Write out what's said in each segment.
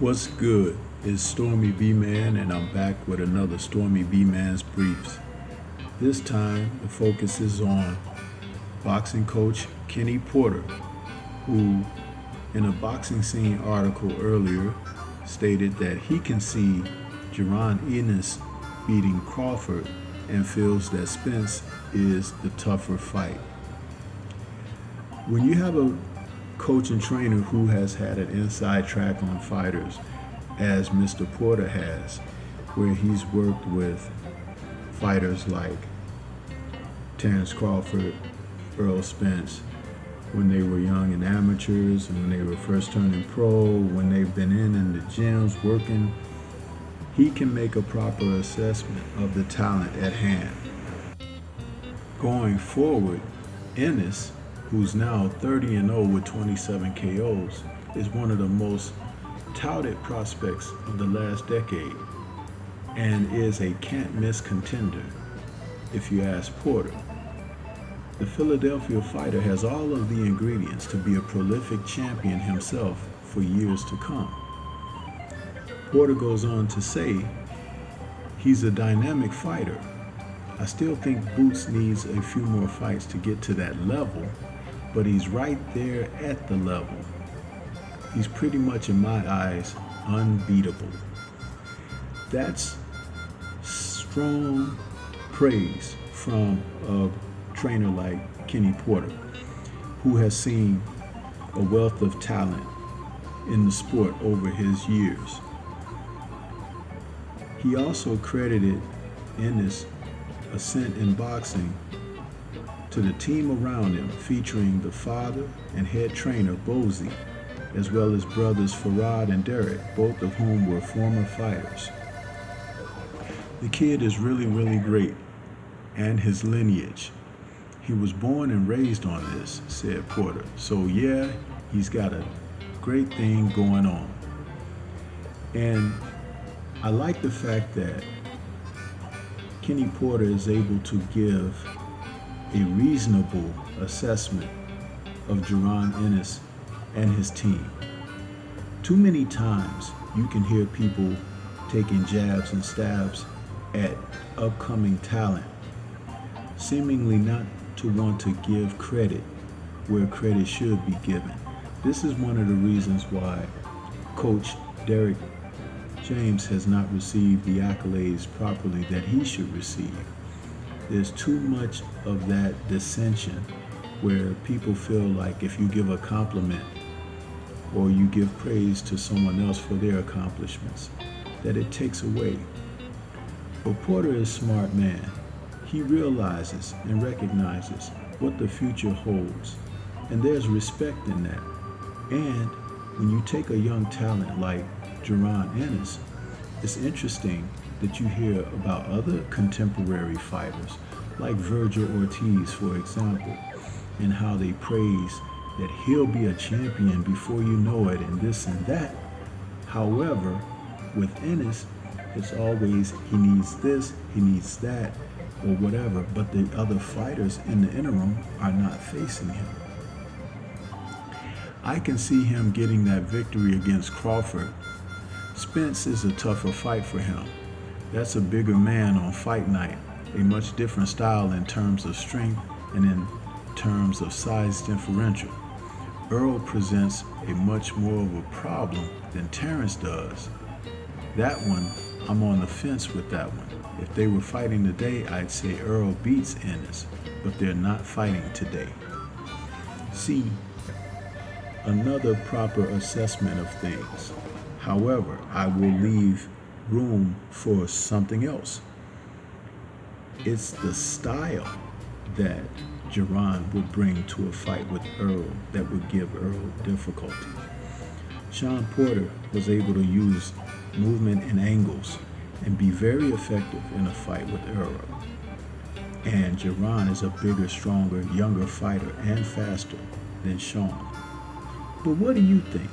What's good? It's Stormy B-Man, and I'm back with another Stormy B-Man's Briefs. This time, the focus is on boxing coach Kenny Porter, who, in a Boxing Scene article earlier, stated that he can see Jaron Ennis beating Crawford and feels that Spence is the tougher fight. When you have a coach and trainer who has had an inside track on fighters, as Mr. Porter has, where he's worked with fighters like Terrence Crawford, Earl Spence, when they were young and amateurs, and when they were first turning pro, when they've been in the gyms working, he can make a proper assessment of the talent at hand. Going forward, Ennis, who's now 30-0 with 27 KOs, is one of the most touted prospects of the last decade and is a can't-miss contender, if you ask Porter. The Philadelphia fighter has all of the ingredients to be a prolific champion himself for years to come. Porter goes on to say, he's a dynamic fighter. I still think Boots needs a few more fights to get to that level, but he's right there at the level. He's pretty much, in my eyes, unbeatable. That's strong praise from a trainer like Kenny Porter, who has seen a wealth of talent in the sport over his years. He also credited Ennis' ascent in boxing to the team around him, featuring the father and head trainer Bozy, as well as brothers Farad and Derek, both of whom were former fighters. The kid is really great, and his lineage. He was born and raised on this, said Porter. So yeah, he's got a great thing going on. And I like the fact that Kenny Porter is able to give a reasonable assessment of Jaron Ennis and his team. Too many times you can hear people taking jabs and stabs at upcoming talent, seemingly not to want to give credit where credit should be given. This is one of the reasons why Coach Derek James has not received the accolades properly that he should receive. There's too much of that dissension where people feel like if you give a compliment or you give praise to someone else for their accomplishments, that it takes away. But Porter is a smart man. He realizes and recognizes what the future holds, and there's respect in that. And when you take a young talent like Jaron Ennis, it's interesting that you hear about other contemporary fighters like Virgil Ortiz, for example, and how they praise that he'll be a champion before you know it and this and that. However, with Ennis, it's always he needs this, he needs that, or whatever, but the other fighters in the interim are not facing him. I can see him getting that victory against Crawford. Spence is a tougher fight for him. That's a bigger man on fight night, a much different style in terms of strength and in terms of size differential. Earl presents a much more of a problem than Terrence does. That one, I'm on the fence with that one. If they were fighting today, I'd say Earl beats Ennis, but they're not fighting today. See, another proper assessment of things. However, I will leave room for something else. It's the style that Jaron would bring to a fight with Earl that would give Earl difficulty. Sean Porter was able to use movement and angles and be very effective in a fight with Earl. And Jaron is a bigger, stronger, younger fighter and faster than Sean. But what do you think?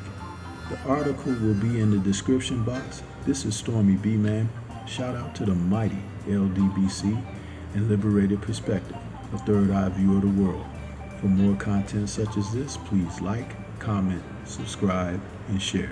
The article will be in the description box. This is Stormy B-Man. Shout out to the mighty LDBC and Liberated Perspective, a third eye view of the world. For more content such as this, please like, comment, subscribe, and share.